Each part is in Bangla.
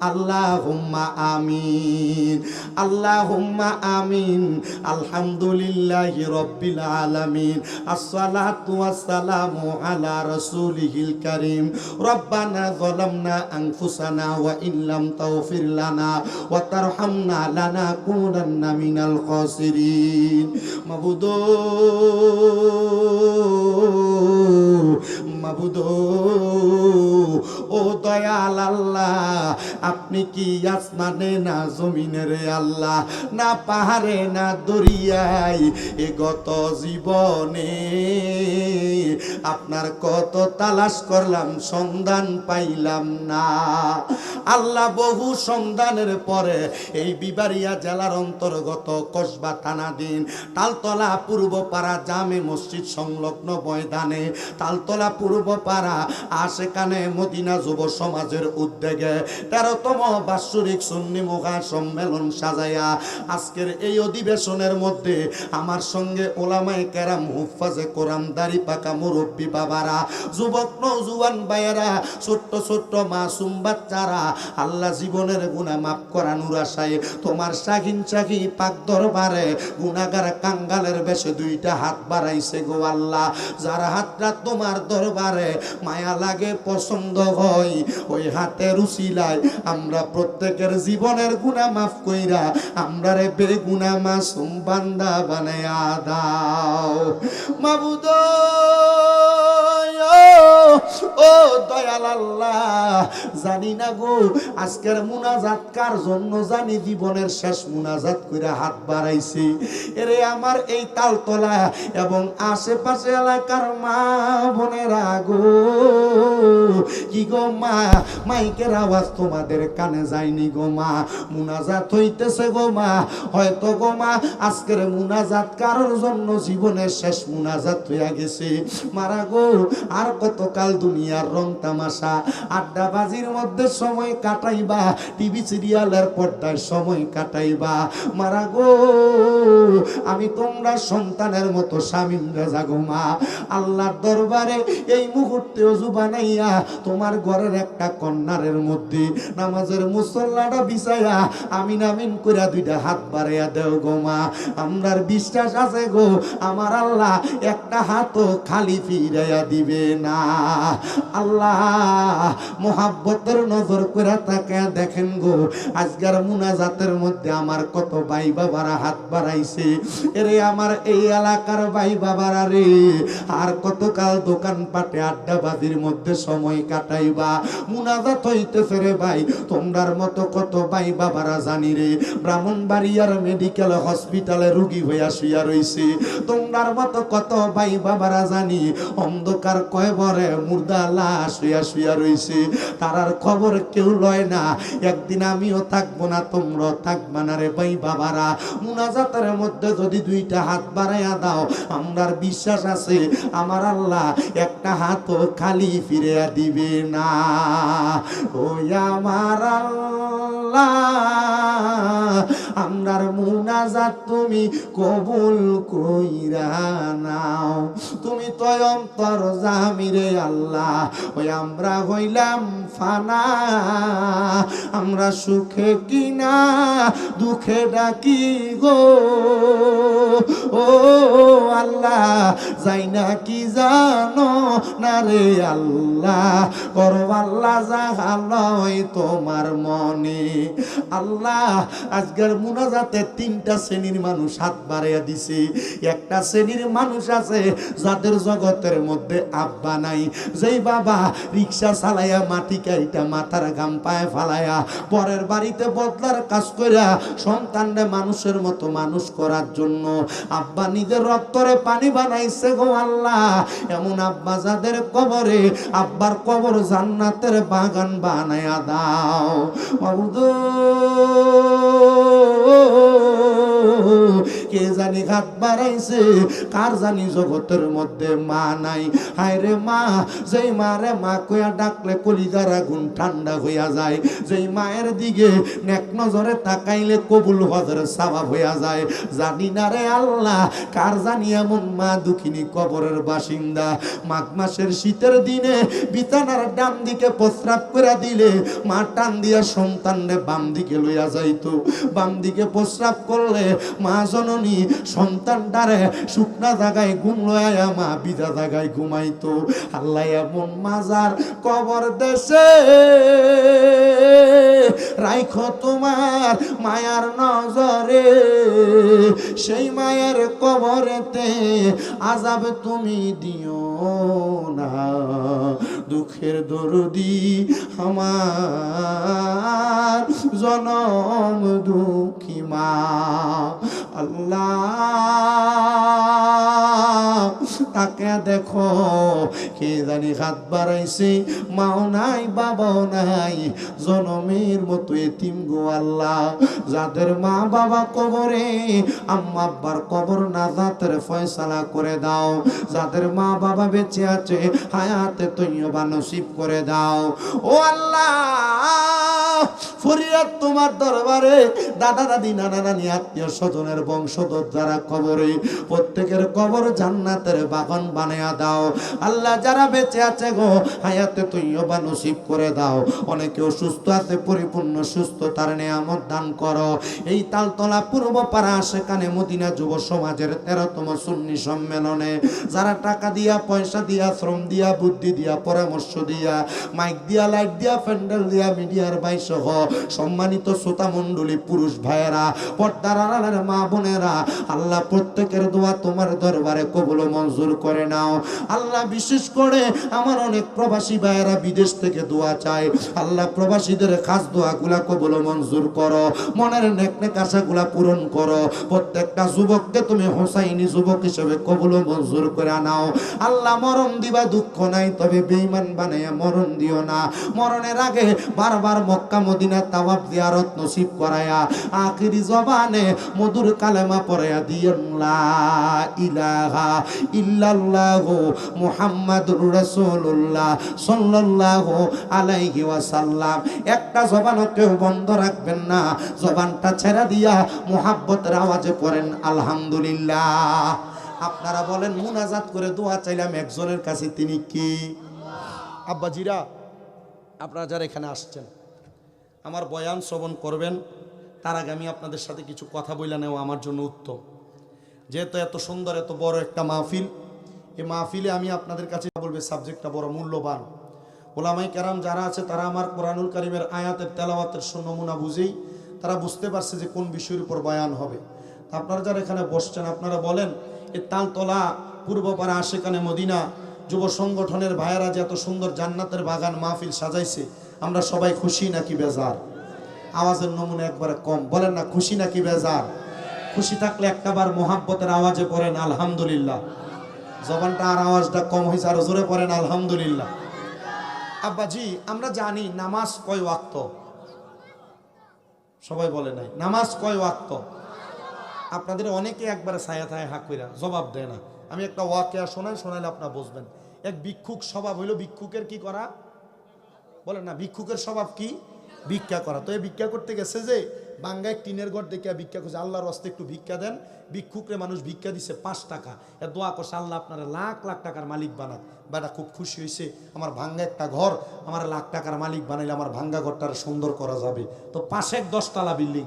আল্লাহুম্মা আমিন, আল্লাহুম্মা আমিন। আলহামদুলিল্লাহি রাব্বিল আলামিন, আসসালাতু ওয়াসসালামু আলা রাসূলিহিল কারীম। রব্বানা যালামনা আনফুসানা ওয়া ইল্লাম তাগফির লানা ওয়া তারহামনা লানাকুনান্না মিনাল খাসিরিন। মাবুদো, মাবুদো, ও দয়াল আল্লাহ, আপনি কি আসমানে না জমিনে রে আল্লাহ, না পাহাড়ে না দরিয়ায়, এ গত জীবনে আপনার কত তালাশ করলাম, সন্ধান পাইলাম না আল্লাহ। বহু সন্ধানের পরে এই বিবাড়িয়া জেলার অন্তর্গত কসবা থানাধীন তালতলা পূর্বপাড়া জামে মসজিদ সংলগ্ন ময়দানে, তালতলা পূর্বপাড়া আশেকানে মদিনা যুব সমাজের উদ্যোগে 13তম বাৎসরিক সুন্নি মুখা সম্মেলন সাজাইয়া আজকের এই অধিবেশনের মধ্যে আমার সঙ্গে ওলামায়ে কেরাম, হুফাজে কোরআন, দাড়ি পাকা মুরব্বী বাবারা, যুবক নওজোয়ান ভাইয়েরা, ছোট্ট ছোট্ট মাসুম বাচ্চারা, আল্লাহ জীবনের গুনাহ মাফ করানোর আশায় তোমার শাহিন শাহী পাক দরবারে গুনাহগার কাঙ্গালের বেশে দুইটা হাত বাড়াইছে গো আল্লাহ। যার হাতটা তোমার দরবারে মায়া লাগে, পছন্দ হয়, ওই হাতের উসিলায় আমরা প্রত্যেকের জীবনের গুনাহ মাফ কইরা আমরারে বেগুনাহ মাসুম বান্দা বানায়া দাও মাবুদ। ও দয়াল আল্লাহ, জানি না গো আজকের মুনাজাত কার জন্য, জানি জীবনের শেষ মুনাজাত কইরা হাত বাড়াইছি। এরে আমার এই তালতলা এবং আশেপাশে এলাকার মা বোনেরা গো, কি গো মা, মাইকের আওয়াজ তোমাদের কানে যায়নি গো মা, মুনাজাত হইতেছে গো মা, হয়তো গো মা আজকের মুনাজাত কারোর জন্য জীবনের শেষ মুনাজাত হইয়া গেছে। মারা গো আর কতকাল দুনিয়ার রং তামাশা আড্ডাবাজির মধ্যে সময় কাটাইবা, টিভি সিরিয়ালের পর্দায় সময় কাটাইবা। মারা গো আমি তোমরা সন্তানের মতো শামিম রেজা গো মা, আল্লাহর দরবারে এই মুহূর্তে ওযু বানাইয়া তোমার ঘরের একটা কন্যারের মধ্যে নামাজের মুসল্লাটা বিছাইয়া আমিন আমিন কইরা দুইটা হাত বাড়াইয়া দেও গো মা। আমরার বিশ্বাস আছে গো আমার আল্লাহ একটা হাতও খালি ফিরাইয়া দিবে না। আল্লাহ মোহাব্বতের নজর করে তাকায়া দেখেন গো আজকের মুনাজাতের মধ্যে আমার কত ভাই বাবারা হাত বাড়াইছে। এরে আমার এই এলাকার ভাই বাবারা রে, আর কতকাল দোকানপাটে আড্ডাবাজির মধ্যে সময় কাটাইবা, মুনাজাত হইতেছে রে ভাই। তোমরার মতো কত ভাই বাবারা জানি রে ব্রাহ্মণবাড়িয়ার মেডিকেল হসপিটালে রুগী হইয়া শুইয়া রইছে। তোমরার মতো কত ভাই বাবারা জানি অন্ধকার কয়বরে মুর্দা লাশ হইয়া শুইয়া রইছে, তারার খবর কেউ লয় না। একদিন আমিও থাকবো না, তোমরাও থাকবা না রে ভাই বাবারা। মুনাজাতের মধ্যে যদি দুইটা হাত বাড়াইয়া দাও, আমরার বিশ্বাস আছে আমার আল্লাহ একটা হাতও খালি ফিরিয়া দিবে না। ওই আমার আল্লাহ আমরার মুনাজাত তুমি কবুল কইরা নাও, তুমি তো অন্তর জামিরে আল্লাহ। ওই আমরা হইলাম ফানা, আমরা সুখে কিনা দুঃখে ডাকি গো, ও আল্লাহ যাই না কি জানো না রে আল্লাহ, করো আল্লাহ জাহালয় তোমার মনে। আল্লাহ আজকের মুনাজাতে তিনটা শ্রেণীর মানুষ হাত বাড়াইয়া দিছে। একটা শ্রেণীর মানুষ আছে যাদের জগতের মধ্যে আব্বা নাই, যেই বাবা রিক্সা চালাইয়া মাটি কাইটা মাথার গাম পায়ে ফালাইয়া পরের বাড়িতে বদলার কাজ কইরা সন্তানরে মানুষের মতো মানুষ করার জন্য আব্বা নিজের রক্তরে পানি বানাইছে গো আল্লাহ। এমন আব্বা যাদের কবরে আব্বার কবর জান্নাতের বাগান বানায়া দাও মাবুদ। কে জানি হাত বাড়াইছে, কার জানি জগতের মধ্যে মা নাই। হায় রে মা, যেই মারে মা কইয়া ডাকলে কলিজার আগুন ঠান্ডা হইয়া যায়, যেই মায়ের দিকে নেক নজরে তাকাইলে কবুল হজের সওয়াব হইয়া যায়। জানি না রে আল্লাহ, কার জানি এমন মা দুঃখিনী কবরের বাসিন্দা। মাঘ মাসের শীতের দিনে বিছানার ডান দিকে প্রস্রাব করে দিলে মা টান দিয়া সন্তানরে বাম দিকে লইয়া যাইতো। বাম দিকে প্রস্রাব করলে মা জননী সন্তানটারে শুকনা জায়গায় ঘুম লইয়া মা বিধা জায়গায় ঘুমাইতো। আল্লাহ এমন মাজার কবর দেশে রাইখো তোমার মায়ার নজরে, সেই মায়ের কবরেতে আযাব তুমি দিও না। দুঃখের দরদি আমার জনম দুঃখী মা। আল্লাহ তাকে দেখো, কে জানি হাত বাড়াইছে, মাও নাই বাবাও নাই, জনমের মতো এতিম গো আল্লাহ। যাদের মা বাবা কবরে, আম্মা আব্বার কবর নাজাতের ফয়সালা করে দাও। যাদের মা বাবা বেঁচে আছে, হায়াতে তৈয়বা নসিব করে দাও। ও আল্লাহ, ফরিয়াদ তোমার দরবারে। দাদা দাদি নানা নানি আত্মীয় স্বজনের বংশধর যারা কবরে, প্রত্যেকের কবর জান্নাতের বাগান বানায়া দাও। আল্লাহ যারা বেঁচে আছে গো, হায়াতে তৈয়বা নসিব করে দাও। অনেকে অসুস্থ আছে, পরিপূর্ণ সুস্থতার নিয়ামত দান করো। এই তালতলা পূর্বপাড়া সেখানে মদিনা যুব সমাজের 13তম সুন্নি সম্মেলনে যারা টাকা দিয়া, পয়সা দিয়া, শ্রম দিয়া, বুদ্ধি দিয়া, পরামর্শ দিয়া, মাইক দিয়া, লাইট দিয়া, প্যান্ডেল দিয়া, মিডিয়ার ভাই সহ সম্মানিত শ্রোতা মণ্ডলী, পুরুষ ভাইয়েরা, পর্দার আড়ালের মা বোনেরা, আল্লাহ প্রত্যেকের দোয়া তোমার দরবারে কবুল মঞ্জুর করে নাও। আল্লাহ বিশেষ করে আমার অনেক প্রবাসী ভাইয়েরা বিদেশ থেকে দোয়া চায়। আল্লাহ প্রবাসীদের খাস দোয়াগুলা কবুল মঞ্জুর করো, মনের নেক নেক আশাগুলা পূরণ করো। প্রত্যেকটা যুবককে তুমি হোসাইনি যুবক হিসেবে কবুল মঞ্জুর করে নাও। আল্লাহ মরণ দিবা দুঃখ নাই, তবে বেঈমান বানাইয়া মরণ দিও না। মরণের আগে বারবার মক্কা মদিনা তাওয়াফ জিয়ারত নসিব করায়া আখিরি জবানে মধুর কালেমা পড়ায়া দিয়েন লা ইলাহা ইল্লাল্লাহু মুহাম্মাদুর রাসূলুল্লাহ সাল্লাল্লাহু আলাইহি ওয়াসাল্লাম। একটা জবানও কেউ বন্ধ রাখবেন না, জবানটা ছেড়ে দিয়া মুহাব্বতের আওয়াজে পড়েন আলহামদুলিল্লাহ। আপনারা বলেন, মুনাজাত করে দোয়া চাইলাম একজনের কাছে, তিনি কি? আব্বাজিরা, আপনারা যারা এখানে আসছেন, আমার বয়ান শ্রবণ করবেন, তার আগে আমি আপনাদের সাথে কিছু কথা বলে নেওয়া আমার জন্য উত্তম। যেহেতু এত সুন্দর, এত বড় একটা মাহফিল, এই মাহফিলে আমি আপনাদের কাছে বলবে সাবজেক্টটা বড় মূল্যবান। ওলামাই কেরাম যারা আছে, তারা আমার কোরআনুল কারীমের আয়াতের তেলাওয়াতের নমুনা বুঝেই তারা বুঝতে পারছে যে কোন বিষয়ের উপর বয়ান হবে। আপনারা যারা এখানে বসছেন, আপনারা বলেন, এই তালতলা পূর্বপাড়া আশেকানে মদিনা যুব সংগঠনের ভাইয়েরা যে এত সুন্দর জান্নাতের বাগান মাহফিল সাজাইছে, আমরা সবাই খুশি নাকি বেজার? আওয়াজের নমুনা একবারে কম, বলেন না খুশি নাকি বেজার? খুশি থাকলে একটাবার মোহাব্বতের আওয়াজে পড়েন আলহামদুলিল্লাহ। জবানটা আর আওয়াজটা কম হয়েছে, আরো জোরে পড়েন আলহামদুলিল্লাহ। আব্বাজি, আমরা জানি নামাজ কয় ওয়াক্ত? সবাই বলে নাই নামাজ কয় ওয়াক্ত? আপনাদের অনেকে একবারে ছায়া থায় হাক কইরা জবাব দেয় না। আমি একটা ওয়াকিয়া শোনাইলে আপনারা বুঝবেন। এক ভিক্ষুক স্বভাব হইল, ভিক্ষুকের কি করা? বলেন না, ভিক্ষুকের স্বভাব কি? ভিক্ষা করা। তো এই ভিক্ষা করতে গেছে যে বাঙ্গায় টিনের ঘর দেখে ভিক্ষা করছে, আল্লাহর রাস্তে একটু ভিক্ষা দেন। ভিক্ষুকরে মানুষ ভিক্ষা দিছে 5 টাকা। এর দোয়া করছে, আল্লাহ আপনারা লাখ লাখ টাকার মালিক বানাক। বেটা খুব খুশি হয়েছে, আমার ভাঙ্গা একটা ঘর আমার লাখ টাকার মালিক বানাইলে আমার ভাঙ্গা ঘরটারে সুন্দর করা যাবে। তো পাশে 10 তলা বিল্ডিং,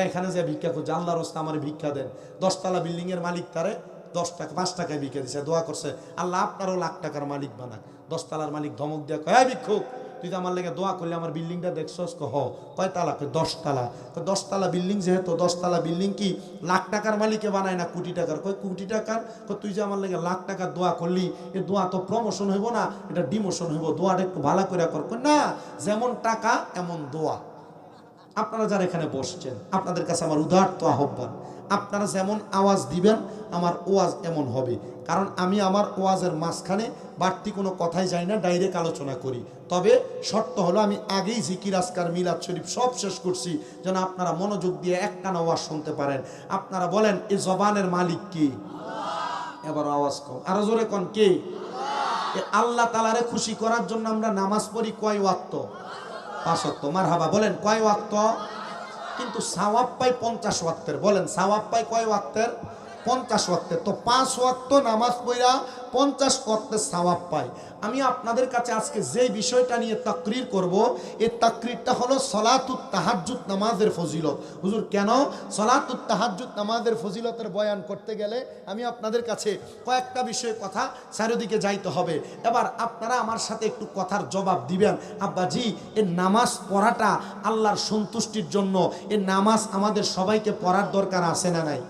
এখানে যে ভিক্ষা করছে, আল্লাহর রাস্তে আমার ভিক্ষা দেন। 10 তলা বিল্ডিং এর মালিক তারে 10 টাকা 5 টাকায় ভিক্ষা দিছে। দোয়া করছে, আল্লাহ আপনারও লাখ টাকার মালিক বানাক। 10 তলার মালিক ধমক দেয়া কয়, ভিক্ষুক তুই তো আমার লেগে দোয়া করলে আমার বিল্ডিংটা দেখছস? কয় তালা? 10 তালা। 10 তালা বিল্ডিং, যেহেতু 10 তালা বিল্ডিং কি লাখ টাকার মালিকে বানায় না কোটি টাকার? কয় কোটি টাকার। তুই যে আমার লেগে লাখ টাকার দোয়া করলি, এই দোয়া তো প্রমোশন হইব না, এটা ডিমোশন হইব, দোয়াটা একটু ভালো করে কর। না, যেমন টাকা এমন দোয়া। আপনারা যারা এখানে বসছেন, আপনাদের কাছে আমার উদারত আহ্বান, আপনারা যেমন আওয়াজ দিবেন আমার ওয়াজ এমন হবে। কারণ আমি আমার ওয়াজের মাঝখানে বাড়তি কোনো কথাই যাই না, ডাইরেক্ট আলোচনা করি। তবে শর্ত হলো আমি আগেই জিকির আজকার মিলাদ শরীফ সব শেষ করছি, যেন আপনারা মনোযোগ দিয়ে একটানা ওয়াজ শুনতে পারেন। আপনারা বলেন এই জবানের মালিক কি? এবার আওয়াজ কম, আরো জোরে কোন কে? আল্লাহ তাআলারে খুশি করার জন্য আমরা নামাজ পড়ি কয় ওয়াক্ত? 5 ওয়াক্ত। মারহাবা বলেন কয় ওয়াক্ত? কিন্তু সওয়াব পাই 50 ওয়াক্তের। বলেন সওয়াব পাই কয় ওয়াক্তের? 50 ওয়াক্তের। তো 5 ওয়াক্ত নামাজ পড়া 50 ওয়াক্তের সওয়াব পাই। আমি আপনাদের কাছে আজকে যে বিষয়টা নিয়ে তাকরীর করব, এই তাকরীরটা হলো সলাতুত তাহাজ্জুদ নামাজের ফজিলত। হুজুর কেন সলাতুত তাহাজ্জুদ নামাজের ফজিলতের বয়ান করতে গেলে আমি আপনাদের কাছে কয়েকটা বিষয়ে কথা চারিদিকে যাইতে হবে। এবার আপনারা আমার সাথে একটু কথার জবাব দিবেন। আব্বাজি, এই নামাজ পড়াটা আল্লাহর সন্তুষ্টির জন্য, এই নামাজ আমাদের সবাইকে পড়ার দরকার আছে না নাই?